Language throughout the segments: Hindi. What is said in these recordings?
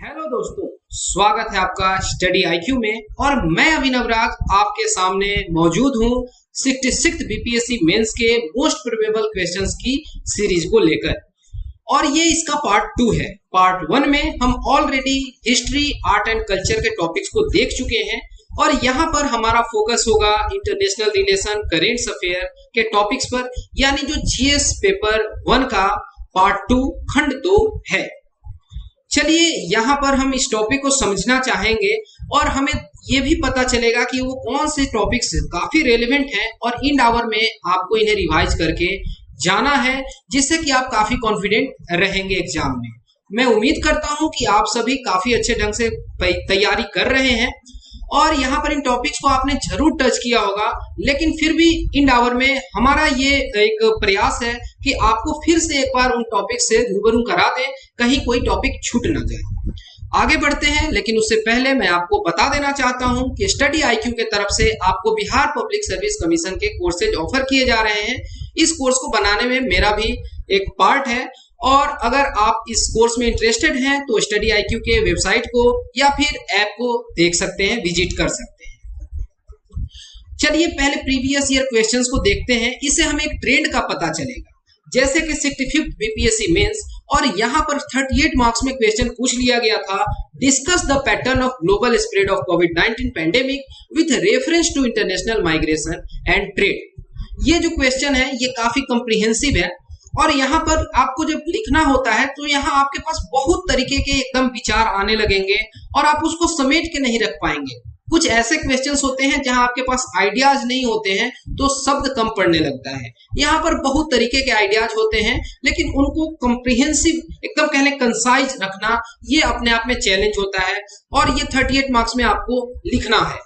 हेलो दोस्तों, स्वागत है आपका स्टडी आईक्यू में। और मैं अभिनव राज आपके सामने मौजूद हूं 66th बीपीएससी मेंस के मोस्ट प्रोबेबल क्वेश्चंस की सीरीज को लेकर। और ये इसका पार्ट 2 है। पार्ट 1 में हम already history, art and culture के टॉपिक्स को देख चुके हैं और यहाँ पर हमारा फोकस होगा इंटरनेशनल रिलेशन, करेंट्स अफेयर के टॉपिक्स पर, यानी जो जीएस पेपर 1 का पार्ट 2 खंड 2 है। चलिए यहाँ पर हम इस टॉपिक को समझना चाहेंगे और हमें ये भी पता चलेगा कि वो कौन से टॉपिक्स काफी रेलेवेंट हैं और इन आवर में आपको इन्हें रिवाइज करके जाना है, जिससे कि आप काफी कॉन्फिडेंट रहेंगे एग्जाम में। मैं उम्मीद करता हूं कि आप सभी काफी अच्छे ढंग से तैयारी कर रहे हैं और यहाँ पर इन टॉपिक्स को आपने जरूर टच किया होगा, लेकिन फिर भी इन आवर में हमारा ये एक प्रयास है कि आपको फिर से एक बार उन टॉपिक से रूबरू करा दें, कहीं कोई टॉपिक छूट ना जाए। आगे बढ़ते हैं, लेकिन उससे पहले मैं आपको बता देना चाहता हूं कि स्टडी आईक्यू के तरफ से आपको बिहार पब्लिक सर्विस कमीशन के कोर्सेज ऑफर किए जा रहे हैं। इस कोर्स को बनाने में मेरा भी एक पार्ट है और अगर आप इस कोर्स में इंटरेस्टेड हैं तो स्टडी आईक्यू के वेबसाइट को या फिर ऐप को देख सकते हैं, विजिट कर सकते हैं। चलिए पहले प्रीवियस ईयर क्वेश्चंस को देखते हैं, इससे हमें एक ट्रेंड का पता चलेगा। जैसे कि 65th बीपीएससी मेंस और यहाँ पर 38 मार्क्स में क्वेश्चन पूछ लिया गया था, discuss the pattern of global spread of कोविड-19 pandemic with reference to international migration and trade. ये जो क्वेश्चन है ये काफी कॉम्प्रिहेंसिव है और यहाँ पर आपको जब लिखना होता है तो यहाँ आपके पास बहुत तरीके के एकदम विचार आने लगेंगे और आप उसको समेट के नहीं रख पाएंगे। कुछ ऐसे क्वेश्चंस होते हैं जहां आपके पास आइडियाज नहीं होते हैं तो शब्द कम पड़ने लगता है। यहाँ पर बहुत तरीके के आइडियाज होते हैं, लेकिन उनको कॉम्प्रिहेंसिव एकदम कहने कंसाइज रखना ये अपने आप में चैलेंज होता है और ये 38 मार्क्स में आपको लिखना है।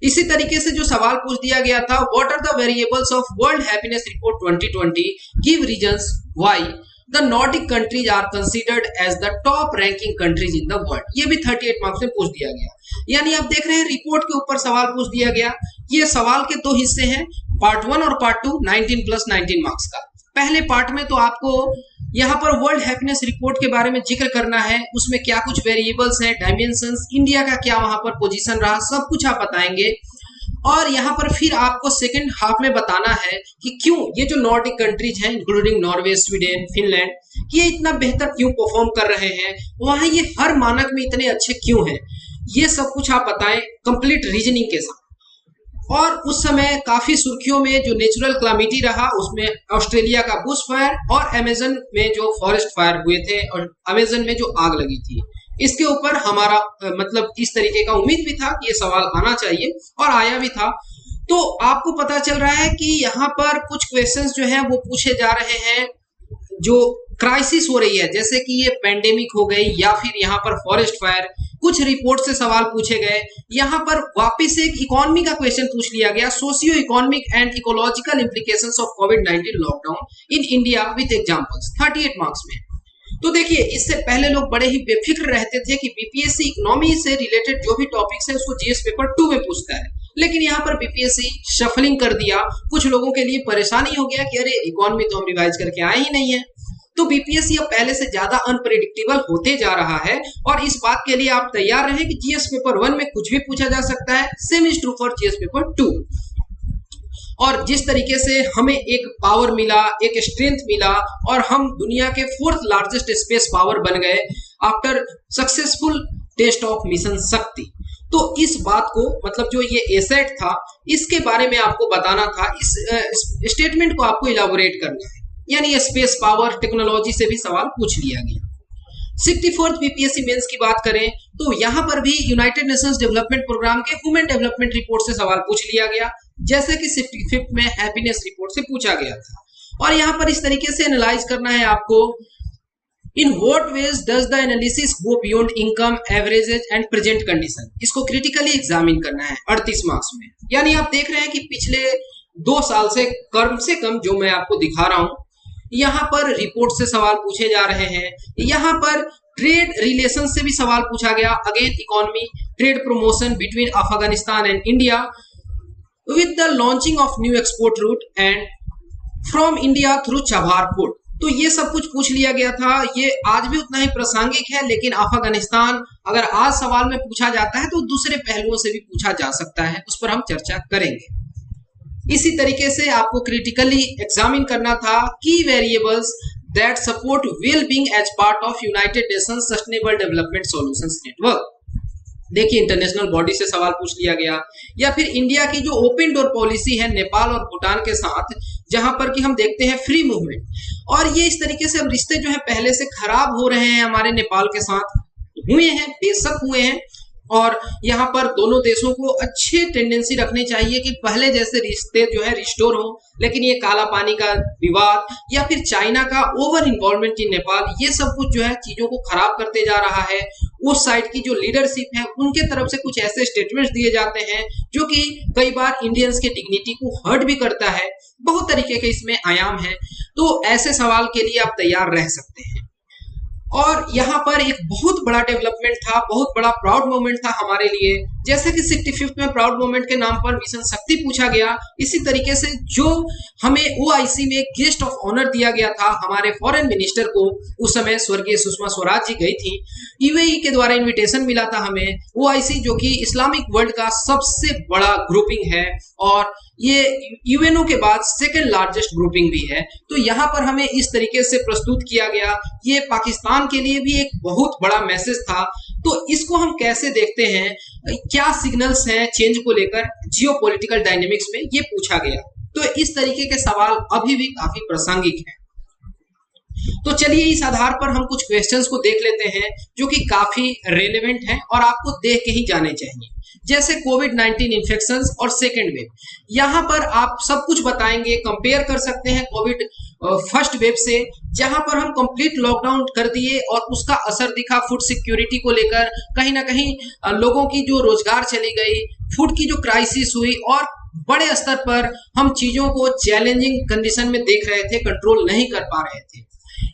इसी तरीके से जो सवाल पूछ दिया गया था, what are the variables of world happiness report 2020, give reasons why the Nordic countries are considered as the top ranking countries in the world. ये भी 38 मार्क्स में पूछ दिया गया। यानी आप देख रहे हैं रिपोर्ट के ऊपर सवाल पूछ दिया गया। ये सवाल के 2 हिस्से हैं, पार्ट 1 और पार्ट 2, 19 प्लस 19 मार्क्स का। पहले पार्ट में तो आपको यहाँ पर वर्ल्ड हैप्पीनेस रिपोर्ट के बारे में जिक्र करना है, उसमें क्या कुछ वेरिएबल्स हैं, डायमेंशंस, इंडिया का क्या वहां पर पोजीशन रहा, सब कुछ आप बताएंगे। और यहाँ पर फिर आपको सेकंड हाफ में बताना है कि क्यों ये जो नॉर्डिक कंट्रीज हैं इंक्लूडिंग नॉर्वे, स्वीडन, फिनलैंड, ये इतना बेहतर क्यों परफॉर्म कर रहे हैं, वहां ये हर मानक में इतने अच्छे क्यों हैं, ये सब कुछ आप बताएं कंप्लीट रीजनिंग के साथ। और उस समय काफी सुर्खियों में जो नेचुरल क्लामिटी रहा, उसमें ऑस्ट्रेलिया का बुश फायर और अमेजन में जो फॉरेस्ट फायर हुए थे और अमेजन में जो आग लगी थी, इसके ऊपर हमारा मतलब इस तरीके का उम्मीद भी था कि ये सवाल आना चाहिए और आया भी था। तो आपको पता चल रहा है कि यहाँ पर कुछ क्वेश्चंस जो हैं वो पूछे जा रहे हैं जो क्राइसिस हो रही है, जैसे कि ये पेंडेमिक हो गई या फिर यहाँ पर फॉरेस्ट फायर, कुछ रिपोर्ट से सवाल पूछे गए। यहाँ पर वापस एक इकोनॉमी का क्वेश्चन पूछ लिया गया, socio economic and ecological implications of covid lockdown in India with examples, 38 marks में। तो देखिए, इससे पहले लोग बड़े ही बेफिक्र रहते थे कि बीपीएससी इकोनॉमी से रिलेटेड जो भी टॉपिक्स है उसको जीएस पेपर 2 में पूछता है, लेकिन यहाँ पर बीपीएससी शफलिंग कर दिया। कुछ लोगों के लिए परेशानी हो गया कि अरे इकोनॉमी तो हम रिवाइज करके आए ही नहीं है। तो बीपीएससी अब पहले से ज्यादा अनप्रेडिक्टेबल होते जा रहा है और इस बात के लिए आप तैयार रहें कि जीएस पेपर 1 में कुछ भी पूछा जा सकता है। Same is true for GS paper 2। और जिस तरीके से हमें एक पावर मिला, एक स्ट्रेंथ मिला और हम दुनिया के 4th लार्जेस्ट स्पेस पावर बन गए after successful test of mission Shakti, तो इस बात को मतलब जो ये एसेट था इसके बारे में आपको बताना था। इस स्टेटमेंट को आपको इलाबोरेट करना है, यानी स्पेस पावर टेक्नोलॉजी से भी सवाल पूछ लिया गया। 64th बीपीएससी मेंस की बात करें तो यहाँ पर भी यूनाइटेड नेशंस डेवलपमेंट प्रोग्राम के ह्यूमन डेवलपमेंट रिपोर्ट से सवाल पूछ लिया गया, जैसे कि 65th में हैप्पीनेस रिपोर्ट से पूछा गया था। और यहाँ पर इस तरीके से एनालाइज करना है आपको, in what ways does the analysis go beyond income, averages and present condition. इसको क्रिटिकली एग्जामिन करना है 38 मार्क्स में। यानी आप देख रहे हैं कि पिछले 2 साल से कम जो मैं आपको दिखा रहा हूं, यहाँ पर रिपोर्ट से सवाल पूछे जा रहे हैं। यहाँ पर ट्रेड रिलेशन से भी सवाल पूछा गया, again economy, trade promotion between Afghanistan and India with the launching of new export route and from India through Chabahar port. तो ये सब कुछ पूछ लिया गया था। ये आज भी उतना ही प्रासंगिक है, लेकिन अफगानिस्तान अगर आज सवाल में पूछा जाता है तो दूसरे पहलुओं से भी पूछा जा सकता है, उस पर हम चर्चा करेंगे। इसी तरीके से आपको क्रिटिकली एग्जामिन करना था की variables that support well being as part of United Nations sustainable development solutions network. देखिए, इंटरनेशनल बॉडी से सवाल पूछ लिया गया, या फिर इंडिया की जो ओपन डोर पॉलिसी है नेपाल और भूटान के साथ, जहां पर कि हम देखते हैं फ्री मूवमेंट, और ये इस तरीके से अब रिश्ते जो है पहले से खराब हो रहे हैं हमारे नेपाल के साथ, हुए हैं, बेशक हुए हैं, और यहाँ पर दोनों देशों को अच्छे टेंडेंसी रखनी चाहिए कि पहले जैसे रिश्ते जो है रिस्टोर हो। लेकिन ये काला पानी का विवाद या फिर चाइना का ओवर इन्वॉल्वमेंट इन नेपाल, ये सब कुछ जो है चीजों को खराब करते जा रहा है। उस साइड की जो लीडरशिप है उनके तरफ से कुछ ऐसे स्टेटमेंट्स दिए जाते हैं जो कि कई बार इंडियंस के डिग्निटी को हर्ट भी करता है। बहुत तरीके के इसमें आयाम है, तो ऐसे सवाल के लिए आप तैयार रह सकते हैं। और यहाँ पर एक बहुत बड़ा डेवलपमेंट था, बहुत बड़ा प्राउड मोमेंट था हमारे लिए। जैसे कि 65th में प्राउड मोमेंट के नाम पर मिशन शक्ति पूछा गया, इसी तरीके से जो हमें ओआईसी में गेस्ट ऑफ ऑनर दिया गया था हमारे फॉरेन मिनिस्टर को, उस समय स्वर्गीय सुषमा स्वराज जी गई थी, यूएई के द्वारा इन्विटेशन मिला था हमें। ओआईसी जो कि इस्लामिक वर्ल्ड का सबसे बड़ा ग्रुपिंग है और ये यूएनओ के बाद सेकेंड लार्जेस्ट ग्रुपिंग भी है, तो यहाँ पर हमें इस तरीके से प्रस्तुत किया गया। ये पाकिस्तान के लिए भी एक बहुत बड़ा मैसेज था। तो इसको हम कैसे देखते हैं, क्या सिग्नल्स हैं चेंज को लेकर जियोपॉलिटिकल डायनेमिक्स में, ये पूछा गया। तो इस तरीके के सवाल अभी भी काफी प्रासंगिक हैं। तो चलिए इस आधार पर हम कुछ क्वेश्चंस को देख लेते हैं जो कि काफी रेलेवेंट हैं और आपको देख के ही जाने चाहिए। जैसे कोविड-19 इन्फेक्शंस और सेकेंड वेव, यहाँ पर आप सब कुछ बताएंगे, कंपेयर कर सकते हैं कोविड फर्स्ट वेव से, जहां पर हम कंप्लीट लॉकडाउन कर दिए और उसका असर दिखा फूड सिक्योरिटी को लेकर। कहीं ना कहीं लोगों की जो रोजगार चली गई, फूड की जो क्राइसिस हुई, और बड़े स्तर पर हम चीजों को चैलेंजिंग कंडीशन में देख रहे थे, कंट्रोल नहीं कर पा रहे थे।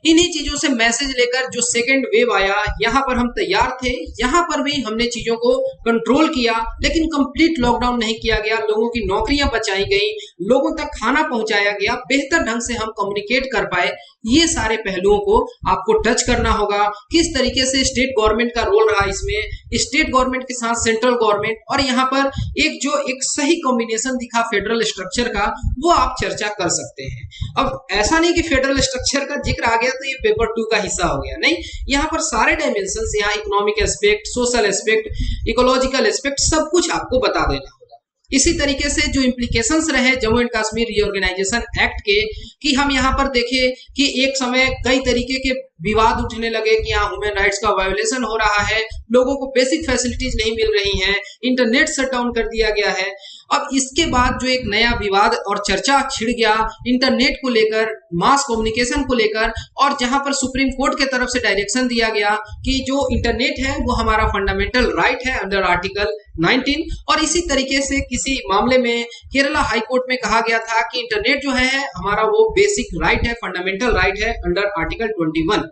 इन्हीं चीजों से मैसेज लेकर जो सेकेंड वेव आया, यहाँ पर हम तैयार थे, यहाँ पर भी हमने चीजों को कंट्रोल किया, लेकिन कंप्लीट लॉकडाउन नहीं किया गया। लोगों की नौकरियां बचाई गई, लोगों तक खाना पहुंचाया गया, बेहतर ढंग से हम कम्युनिकेट कर पाए। ये सारे पहलुओं को आपको टच करना होगा। किस तरीके से स्टेट गवर्नमेंट का रोल रहा इसमें, स्टेट गवर्नमेंट के साथ सेंट्रल गवर्नमेंट, और यहाँ पर एक सही कॉम्बिनेशन दिखा फेडरल स्ट्रक्चर का, वो आप चर्चा कर सकते हैं। अब ऐसा नहीं कि फेडरल स्ट्रक्चर का जिक्र आ गया तो ये पेपर 2 का हिस्सा हो गया, नहीं, यहाँ पर सारे डायमेंशंस, यहाँ economic aspect, social aspect, ecological aspect, सब कुछ आपको बता देना होगा। इसी तरीके से जो इम्प्लीकेशंस रहे Jammu and Kashmir reorganisation act के, कि हम यहाँ पर देखें कि एक समय कई तरीके के विवाद उठने लगे कि यहाँ ह्यूमन राइट्स का वायोलेशन हो रहा है, लोगों को बेसिक फैसिलिटीज नहीं मिल रही हैं, इंटरनेट शट डाउन कर दिया गया है। अब इसके बाद जो एक नया विवाद और चर्चा छिड़ गया इंटरनेट को लेकर, मास कम्युनिकेशन को लेकर, और जहां पर सुप्रीम कोर्ट के तरफ से डायरेक्शन दिया गया कि जो इंटरनेट है वो हमारा फंडामेंटल राइट है अंडर आर्टिकल 19, और इसी तरीके से किसी मामले में केरला हाई कोर्ट में कहा गया था कि इंटरनेट जो है हमारा वो बेसिक राइट है, फंडामेंटल राइट है अंडर आर्टिकल 21।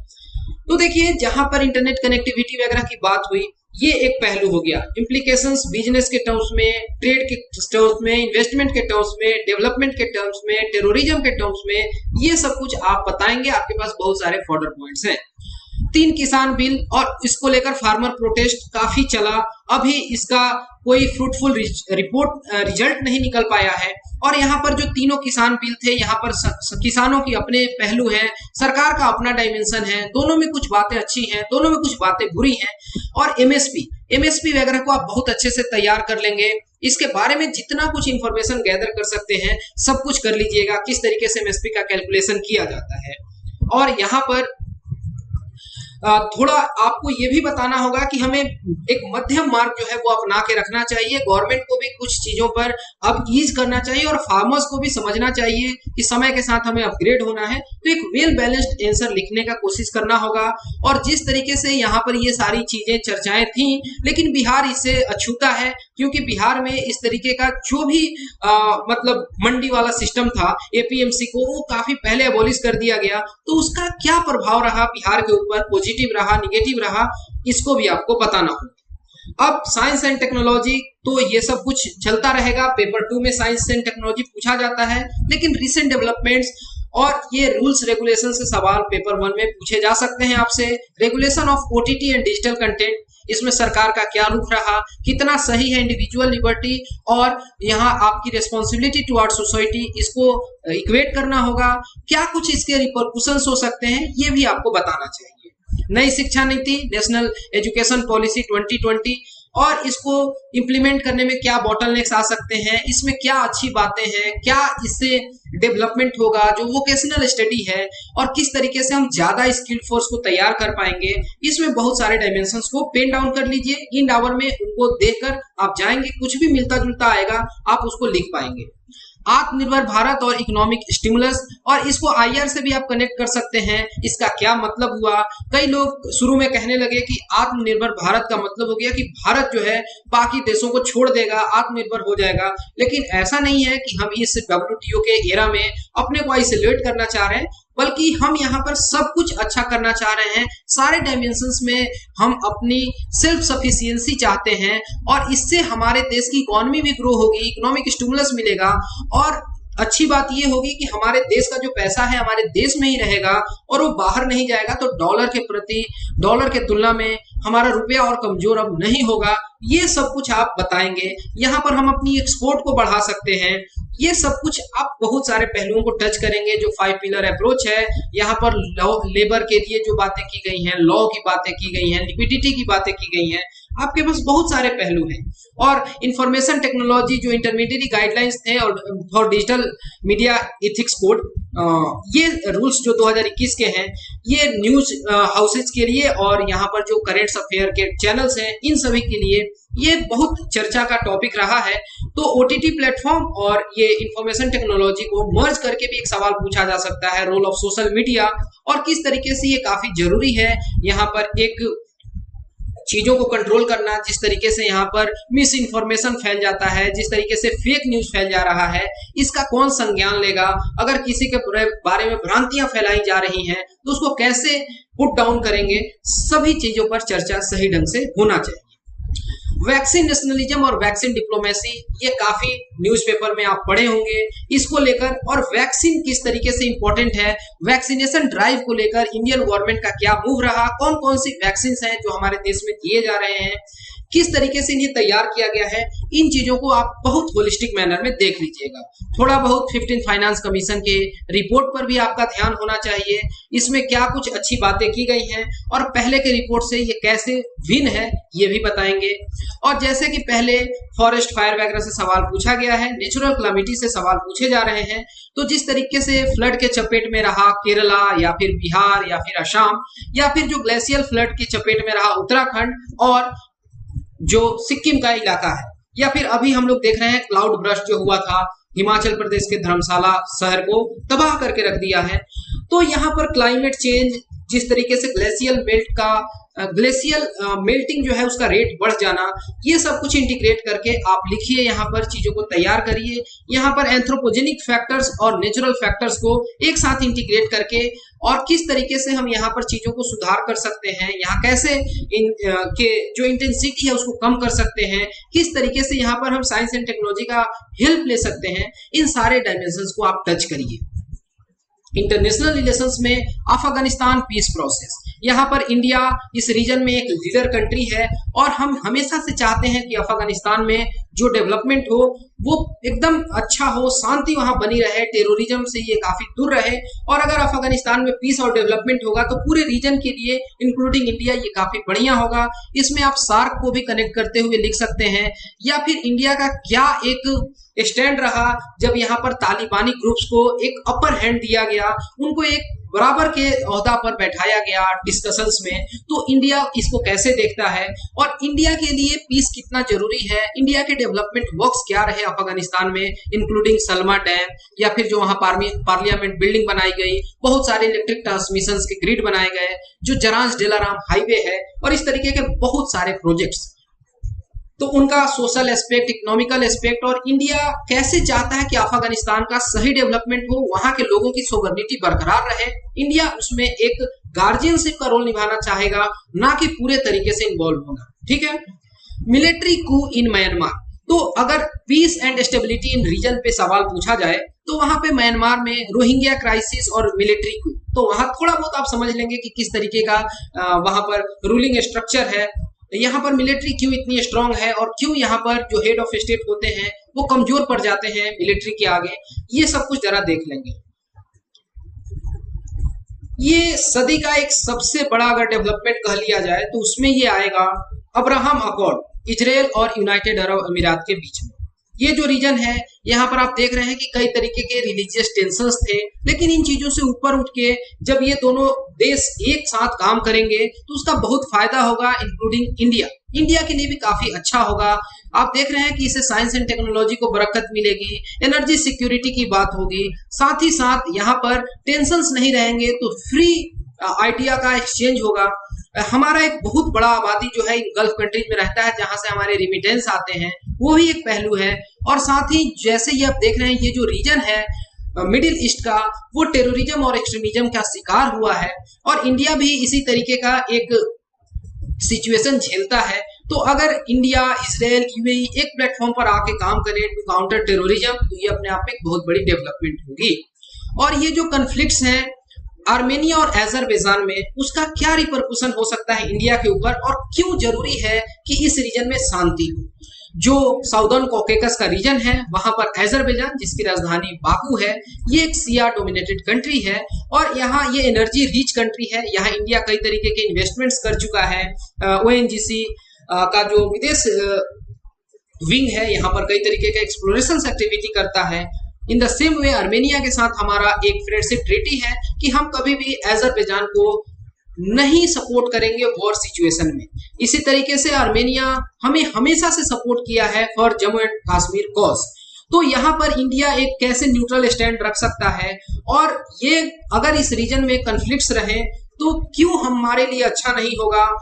तो देखिए, जहां पर इंटरनेट कनेक्टिविटी वगैरह की बात हुई, ये एक पहलू हो गया। इम्प्लीकेशंस बिजनेस के टर्म्स में, ट्रेड के टर्म्स में, इन्वेस्टमेंट के टर्म्स में, डेवलपमेंट के टर्म्स में, टेररिज्म के टर्म्स में, ये सब कुछ आप बताएंगे। आपके पास बहुत सारे फॉर्डर पॉइंट्स हैं। 3 किसान बिल और इसको लेकर फार्मर प्रोटेस्ट काफी चला, अभी इसका कोई फ्रूटफुल रिजल्ट नहीं निकल पाया है। और यहाँ पर जो तीनों किसान बिल थे, यहाँ पर किसानों की अपने पहलू हैं, सरकार का अपना डायमेंशन है, दोनों में कुछ बातें अच्छी हैं, दोनों में कुछ बातें बुरी हैं। और एमएसपी वगैरह को आप बहुत अच्छे से तैयार कर लेंगे। इसके बारे में जितना कुछ इंफॉर्मेशन गैदर कर सकते हैं सब कुछ कर लीजिएगा, किस तरीके से एमएसपी का कैलकुलेशन किया जाता है। और यहाँ पर थोड़ा आपको ये भी बताना होगा कि हमें एक मध्यम मार्ग जो है वो अपना के रखना चाहिए। गवर्नमेंट को भी कुछ चीजों पर अब ईज करना चाहिए और फार्मर्स को भी समझना चाहिए कि समय के साथ हमें अपग्रेड होना है। तो एक वेल बैलेंस्ड आंसर लिखने का कोशिश करना होगा। और जिस तरीके से यहाँ पर ये सारी चीजें चर्चाएं थी, लेकिन बिहार इससे अछूता है, क्योंकि बिहार में इस तरीके का जो भी मतलब मंडी वाला सिस्टम था एपीएमसी को, वो काफी पहले अबॉलिश कर दिया गया। तो उसका क्या प्रभाव रहा बिहार के ऊपर, पॉजिटिव रहा, निगेटिव रहा, इसको भी आपको बताना होगा। अब साइंस एंड टेक्नोलॉजी, तो ये सब कुछ चलता रहेगा। पेपर 2 में साइंस एंड टेक्नोलॉजी पूछा जाता है, लेकिन रिसेंट डेवलपमेंट्स और ये रूल्स रेगुलेशन से सवाल पेपर 1 में पूछे जा सकते हैं आपसे। Regulation of OTT and digital content, इसमें सरकार का क्या रुख रहा, कितना सही है इंडिविजुअल लिबर्टी और यहाँ आपकी रिस्पॉन्सिबिलिटी टुवर्ड सोसाइटी, इसको इक्वेट करना होगा, क्या कुछ इसके रिपरकशंस हो सकते हैं, ये भी आपको बताना चाहिए। नई शिक्षा नीति, नेशनल एजुकेशन पॉलिसी 2020, और इसको इंप्लीमेंट करने में क्या बॉटलनेक्स आ सकते हैं, इसमें क्या अच्छी बातें हैं, क्या इससे डेवलपमेंट होगा, जो वोकेशनल स्टडी है, और किस तरीके से हम ज्यादा स्किल्ड फोर्स को तैयार कर पाएंगे। इसमें बहुत सारे डायमेंशंस को पेन डाउन कर लीजिए, इन आवर में उनको देखकर आप जाएंगे, कुछ भी मिलता जुलता आएगा आप उसको लिख पाएंगे। आत्मनिर्भर भारत और इकोनॉमिक स्टिमुलस, और इसको आईआर से भी आप कनेक्ट कर सकते हैं, इसका क्या मतलब हुआ। कई लोग शुरू में कहने लगे कि आत्मनिर्भर भारत का मतलब हो गया कि भारत जो है बाकी देशों को छोड़ देगा, आत्मनिर्भर हो जाएगा, लेकिन ऐसा नहीं है कि हम इस WTO के एरा में अपने को आइसोलेट करना चाह रहे हैं, बल्कि हम यहाँ पर सब कुछ अच्छा करना चाह रहे हैं। सारे डायमेंशंस में हम अपनी सेल्फ सफिशिएंसी चाहते हैं, और इससे हमारे देश की इकोनॉमी भी ग्रो होगी, इकोनॉमिक स्टिमुलस मिलेगा, और अच्छी बात ये होगी कि हमारे देश का जो पैसा है हमारे देश में ही रहेगा और वो बाहर नहीं जाएगा। तो डॉलर के तुलना में हमारा रुपया और कमजोर अब नहीं होगा। ये सब कुछ आप बताएंगे। यहाँ पर हम अपनी एक्सपोर्ट को बढ़ा सकते हैं। ये सब कुछ आप बहुत सारे पहलुओं को टच करेंगे। जो 5 पिलर अप्रोच है, यहाँ पर लेबर के लिए जो बातें की गई हैं, लॉ की बातें की गई हैं, लिक्विडिटी की बातें की गई हैं, आपके पास बहुत सारे पहलू हैं। और इंफॉर्मेशन टेक्नोलॉजी जो इंटरमीडिएट गाइडलाइंस थे और for digital media ethics code, ये रूल्स जो 2021 के हैं, ये न्यूज हाउसेज के लिए और यहाँ पर जो करेंट अफेयर के चैनल्स हैं, इन सभी के लिए ये बहुत चर्चा का टॉपिक रहा है। तो ओटीटी प्लेटफॉर्म और ये इंफॉर्मेशन टेक्नोलॉजी को मर्ज करके भी एक सवाल पूछा जा सकता है, रोल ऑफ सोशल मीडिया, और किस तरीके से ये काफी जरूरी है यहाँ पर एक चीजों को कंट्रोल करना। जिस तरीके से यहाँ पर मिस इन्फॉर्मेशन फैल जाता है, जिस तरीके से फेक न्यूज फैल जा रहा है, इसका कौन संज्ञान लेगा। अगर किसी के बारे में भ्रांतियां फैलाई जा रही हैं तो उसको कैसे पुट डाउन करेंगे, सभी चीजों पर चर्चा सही ढंग से होना चाहिए। वैक्सीन नेशनलिज्म और वैक्सीन डिप्लोमेसी, ये काफी न्यूज़पेपर में आप पढ़े होंगे इसको लेकर, और वैक्सीन किस तरीके से इंपॉर्टेंट है, वैक्सीनेशन ड्राइव को लेकर इंडियन गवर्नमेंट का क्या मूव रहा, कौन कौन सी वैक्सीन हैं जो हमारे देश में दिए जा रहे हैं, किस तरीके से इन्हें तैयार किया गया है, इन चीजों को आप बहुत होलिस्टिक मैनर में देख लीजिएगा। थोड़ा बहुत 15 फाइनेंस कमीशन के रिपोर्ट पर भी आपका ध्यान होना चाहिए, इसमें क्या कुछ अच्छी बातें की गई हैं और पहले के रिपोर्ट से ये कैसे भिन्न है, ये भी बताएंगे। और जैसे कि पहले फॉरेस्ट फायर वगैरह से सवाल पूछा गया है, नेचुरल क्लैमिटी से सवाल पूछे जा रहे हैं, तो जिस तरीके से फ्लड के चपेट में रहा केरला या फिर बिहार या फिर असम, या फिर जो ग्लेशियल फ्लड की चपेट में रहा उत्तराखंड और जो सिक्किम का इलाका है, या फिर अभी हम लोग देख रहे हैं क्लाउड ब्रस्ट जो हुआ था, हिमाचल प्रदेश के धर्मशाला शहर को तबाह करके रख दिया है। तो यहाँ पर क्लाइमेट चेंज, जिस तरीके से ग्लेशियल मेल्टिंग जो है उसका रेट बढ़ जाना, ये सब कुछ इंटीग्रेट करके आप लिखिए, यहाँ पर चीजों को तैयार करिए। यहाँ पर एंथ्रोपोजेनिक फैक्टर्स और नेचुरल फैक्टर्स को एक साथ इंटीग्रेट करके और किस तरीके से हम यहाँ पर चीजों को सुधार कर सकते हैं, यहाँ कैसे के जो इंटेंसिटी है उसको कम कर सकते हैं, किस तरीके से यहाँ पर हम साइंस एंड टेक्नोलॉजी का हेल्प ले सकते हैं, इन सारे डायमेंशंस को आप टच करिए। इंटरनेशनल रिलेशंस में अफगानिस्तान पीस प्रोसेस, यहाँ पर इंडिया इस रीजन में एक लीडर कंट्री है और हम हमेशा से चाहते हैं कि अफगानिस्तान में जो डेवलपमेंट हो वो एकदम अच्छा हो, शांति वहां बनी रहे, टेररिज्म से ये काफी दूर रहे। और अगर अफगानिस्तान में पीस और डेवलपमेंट होगा तो पूरे रीजन के लिए इंक्लूडिंग इंडिया ये काफी बढ़िया होगा। इसमें आप सार्क को भी कनेक्ट करते हुए लिख सकते हैं, या फिर इंडिया का क्या एक स्टैंड रहा जब यहाँ पर तालिबानी ग्रुप्स को एक अपर हैंड दिया गया, उनको एक बराबर के ओहदा पर बैठाया गया डिस्कशंस में, तो इंडिया इसको कैसे देखता है और इंडिया के लिए पीस कितना जरूरी है, इंडिया के डेवलपमेंट वर्क्स क्या रहे अफगानिस्तान में, इंक्लूडिंग सलमा डैम, या फिर जो वहां पार्लियामेंट बिल्डिंग बनाई गई, बहुत सारे इलेक्ट्रिक ट्रांसमिशन के ग्रिड बनाए गए, जो जरांज डेलाराम हाईवे है, और इस तरीके के बहुत सारे प्रोजेक्ट्स। तो उनका सोशल एस्पेक्ट, इकोनॉमिकल एस्पेक्ट, और इंडिया कैसे चाहता है कि अफगानिस्तान का सही डेवलपमेंट हो, वहां के लोगों की सोवरेनिटी बरकरार रहे, इंडिया उसमें एक गार्जियनशिप का रोल निभाना चाहेगा, ना कि पूरे तरीके से इन्वॉल्व होना। ठीक है। मिलिट्री कू इन म्यांमार, तो अगर peace and stability in region पे सवाल पूछा जाए तो वहां पे म्यांमार में रोहिंग्या क्राइसिस और मिलिट्री coup, तो वहां थोड़ा बहुत आप समझ लेंगे कि किस तरीके का वहां पर रूलिंग स्ट्रक्चर है, यहाँ पर मिलिट्री क्यों इतनी स्ट्रांग है और क्यों यहाँ पर जो हेड ऑफ स्टेट होते हैं वो कमजोर पड़ जाते हैं मिलिट्री के आगे, ये सब कुछ जरा देख लेंगे। ये सदी का एक सबसे बड़ा अगर डेवलपमेंट कह लिया जाए तो उसमें ये आएगा अब्राहम अकॉर्ड इजराइल और यूनाइटेड अरब अमीरात के बीच में। ये जो रीजन है यहाँ पर आप देख रहे हैं कि कई तरीके के रिलीजियस टेंशंस थे, लेकिन इन चीजों से ऊपर उठ के जब ये दोनों देश एक साथ काम करेंगे तो उसका बहुत फायदा होगा, इंक्लूडिंग इंडिया के लिए भी काफी अच्छा होगा। आप देख रहे हैं कि इससे साइंस एंड टेक्नोलॉजी को बरकत मिलेगी, एनर्जी सिक्योरिटी की बात होगी, साथ ही साथ यहाँ पर टेंशंस नहीं रहेंगे तो फ्री आइडिया का एक्सचेंज होगा। हमारा एक बहुत बड़ा आबादी जो है गल्फ कंट्रीज में रहता है जहां से हमारे रिमिटेंस आते हैं, वो भी एक पहलू है। और साथ ही जैसे ये आप देख रहे हैं ये जो रीजन है मिडिल ईस्ट का, वो टेररिज्म और एक्सट्रीमिज्म का शिकार हुआ है और इंडिया भी इसी तरीके का एक सिचुएशन झेलता है। तो अगर इंडिया, इजराइल, यूएई एक प्लेटफॉर्म पर आके काम करे टू काउंटर टेररिज्म, तो ये अपने आप में एक बहुत बड़ी डेवलपमेंट होगी। और ये जो कन्फ्लिक्ट्स हैं आर्मेनिया और अजरबैजान में, उसका क्या रिपरकुशन हो सकता है इंडिया के ऊपर और क्यों जरूरी है कि इस रीजन में शांति हो। जो साउदर्न कॉकेकस का रीजन है वहां पर अजरबैजान, जिसकी राजधानी बाकू है, ये एक शिया डोमिनेटेड कंट्री है और यहाँ ये एनर्जी रिच कंट्री है। यहाँ इंडिया कई तरीके के इन्वेस्टमेंट्स कर चुका है। ONGC का जो विदेश विंग है यहाँ पर कई तरीके का एक्सप्लोरेशन एक्टिविटी करता है। In the same way Armenia के साथ हमारा एक फ्रेंडशिप ट्रीटी है कि हम कभी भी अजरबैजान को नहीं सपोर्ट करेंगे वॉर सिचुएशन में। इसी तरीके से आर्मेनिया हमें हमेशा से सपोर्ट किया है for Jammu and Kashmir cause. तो यहाँ पर इंडिया एक कैसे न्यूट्रल स्टैंड रख सकता है और ये अगर इस रीजन में कन्फ्लिक्ट्स रहे तो क्यों हमारे लिए अच्छा नहीं होगा।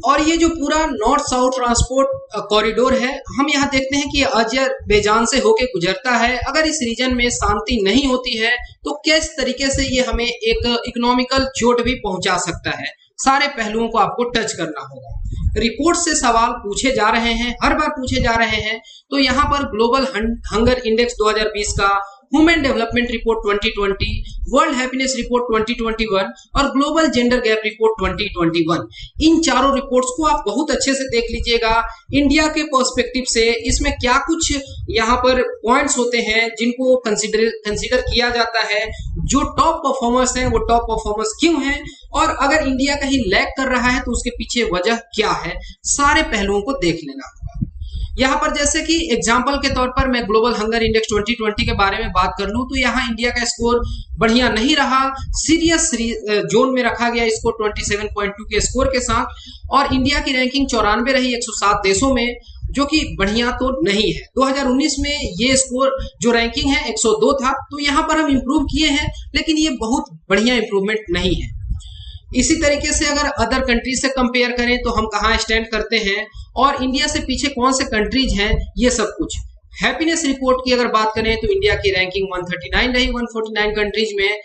और ये जो पूरा नॉर्थ साउथ ट्रांसपोर्ट कॉरिडोर है, हम यहाँ देखते हैं कि अजरबैजान से होके गुजरता है। अगर इस रीजन में शांति नहीं होती है तो किस तरीके से ये हमें एक इकोनॉमिकल चोट भी पहुंचा सकता है। सारे पहलुओं को आपको टच करना होगा। रिपोर्ट से सवाल पूछे जा रहे हैं, हर बार पूछे जा रहे हैं। तो यहाँ पर ग्लोबल हंगर इंडेक्स 2020 का, human development report 2020, world happiness report 2021 और ग्लोबल जेंडर गैप रिपोर्ट 2021, इन चारों रिपोर्ट्स को आप बहुत अच्छे से देख लीजिएगा। इंडिया के पर्सपेक्टिव से इसमें क्या कुछ यहाँ पर पॉइंट्स होते हैं जिनको कंसीडर किया जाता है। जो टॉप परफॉर्मर्स हैं वो टॉप परफॉर्मर्स क्यों हैं और अगर इंडिया कहीं लैग कर रहा है तो उसके पीछे वजह क्या है, सारे पहलुओं को देख लेना होगा। यहाँ पर जैसे कि एग्जाम्पल के तौर पर मैं ग्लोबल हंगर इंडेक्स 2020 के बारे में बात कर लूं तो यहाँ इंडिया का स्कोर बढ़िया नहीं रहा, सीरियस जोन में रखा गया इसको 27.2 के स्कोर के साथ। और इंडिया की रैंकिंग 94 रही 107 देशों में, जो कि बढ़िया तो नहीं है। 2019 में ये स्कोर जो रैंकिंग है 102 था, तो यहाँ पर हम इम्प्रूव किए हैं लेकिन ये बहुत बढ़िया इम्प्रूवमेंट नहीं है। इसी तरीके से अगर अदर कंट्रीज से कंपेयर करें तो हम कहाँ स्टैंड करते हैं और इंडिया से पीछे कौन से कंट्रीज हैं, ये सब कुछ। हैप्पीनेस रिपोर्ट की अगर बात करें तो इंडिया की रैंकिंग 139 रही 149 कंट्रीज में।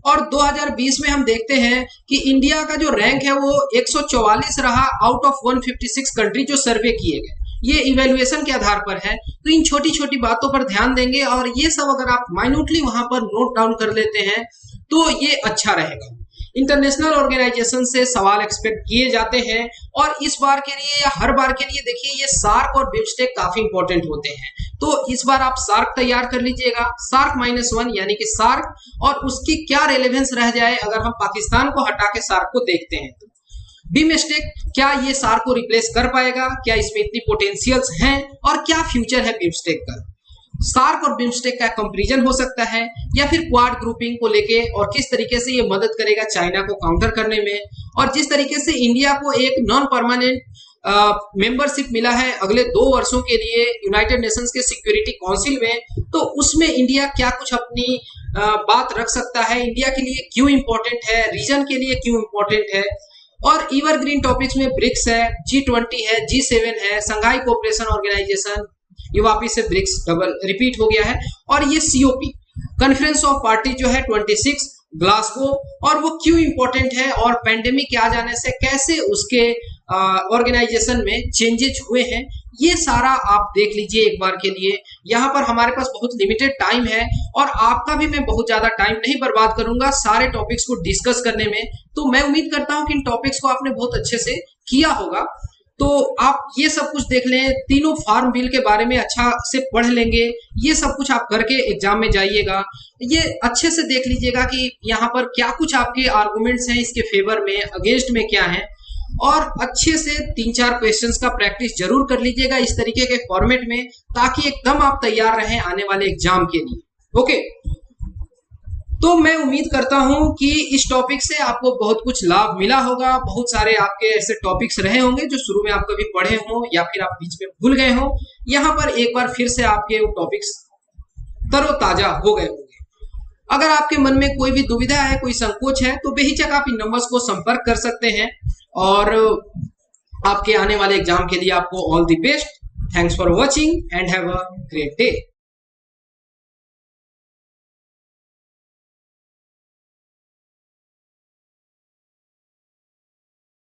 और 2020 में हम देखते हैं कि इंडिया का जो रैंक है वो 144 रहा आउट ऑफ 156 कंट्री जो सर्वे किए गए। ये इवेल्युएशन के आधार पर है। तो इन छोटी छोटी बातों पर ध्यान देंगे और ये सब अगर आप माइन्यूटली वहां पर नोट डाउन कर लेते हैं तो ये अच्छा रहेगा। इंटरनेशनल ऑर्गेनाइजेशन से सवाल एक्सपेक्ट किए जाते हैं और इस बार के लिए या हर बार के लिए देखिए ये सार्क और बिम्स्टेक काफी इंपॉर्टेंट होते हैं। तो इस बार आप सार्क तैयार कर लीजिएगा, सार्क -1 यानी कि सार्क, और उसकी क्या रेलेवेंस रह जाए अगर हम पाकिस्तान को हटा के सार्क को देखते हैं तो। बिम्स्टेक, क्या ये सार्क को रिप्लेस कर पाएगा, क्या इसमें इतनी पोटेंशियल्स हैं और क्या फ्यूचर है बिम्स्टेक का। सार्क और बिम्स्टेक का कंपैरिजन हो सकता है या फिर क्वाड ग्रुपिंग को लेके और किस तरीके से ये मदद करेगा चाइना को काउंटर करने में। और जिस तरीके से इंडिया को एक नॉन परमानेंट मेंबरशिप मिला है अगले 2 वर्षों के लिए यूनाइटेड नेशंस के सिक्योरिटी काउंसिल में, तो उसमें इंडिया क्या कुछ अपनी बात रख सकता है, इंडिया के लिए क्यों इंपॉर्टेंट है, रीजन के लिए क्यों इंपॉर्टेंट है। और एवरग्रीन टॉपिक्स में ब्रिक्स है, G20 है, G7 है, संघाई कोऑपरेशन ऑर्गेनाइजेशन, ये वापिस से ब्रिक्स डबल रिपीट हो गया है। और ये COP कॉन्फ्रेंस ऑफ पार्टी जो है 26 ग्लासगो, और वो क्यों इंपॉर्टेंट है और पेंडेमिक के आ जाने से कैसे उसके ऑर्गेनाइजेशन में चेंजेस हुए हैं, ये सारा आप देख लीजिए एक बार के लिए। यहाँ पर हमारे पास बहुत लिमिटेड टाइम है और आपका भी मैं बहुत ज्यादा टाइम नहीं बर्बाद करूंगा सारे टॉपिक्स को डिस्कस करने में। तो मैं उम्मीद करता हूं कि इन टॉपिक्स को आपने बहुत अच्छे से किया होगा। तो आप ये सब कुछ देख लें, तीनों फार्म बिल के बारे में अच्छा से पढ़ लेंगे, ये सब कुछ आप करके एग्जाम में जाइएगा। ये अच्छे से देख लीजिएगा कि यहाँ पर क्या कुछ आपके आर्गुमेंट्स हैं इसके फेवर में, अगेंस्ट में क्या है, और अच्छे से 3-4 क्वेश्चंस का प्रैक्टिस जरूर कर लीजिएगा इस तरीके के फॉर्मेट में, ताकि एकदम आप तैयार रहें आने वाले एग्जाम के लिए। ओके, तो मैं उम्मीद करता हूं कि इस टॉपिक से आपको बहुत कुछ लाभ मिला होगा। बहुत सारे आपके ऐसे टॉपिक्स रहे होंगे जो शुरू में आप कभी पढ़े हों या फिर आप बीच में भूल गए हों, यहाँ पर एक बार फिर से आपके वो टॉपिक्स तरोताजा हो गए होंगे। अगर आपके मन में कोई भी दुविधा है, कोई संकोच है, तो बेहिचक आप इन नंबर्स को संपर्क कर सकते हैं। और आपके आने वाले एग्जाम के लिए आपको all the best. Thanks for watching and have a great day.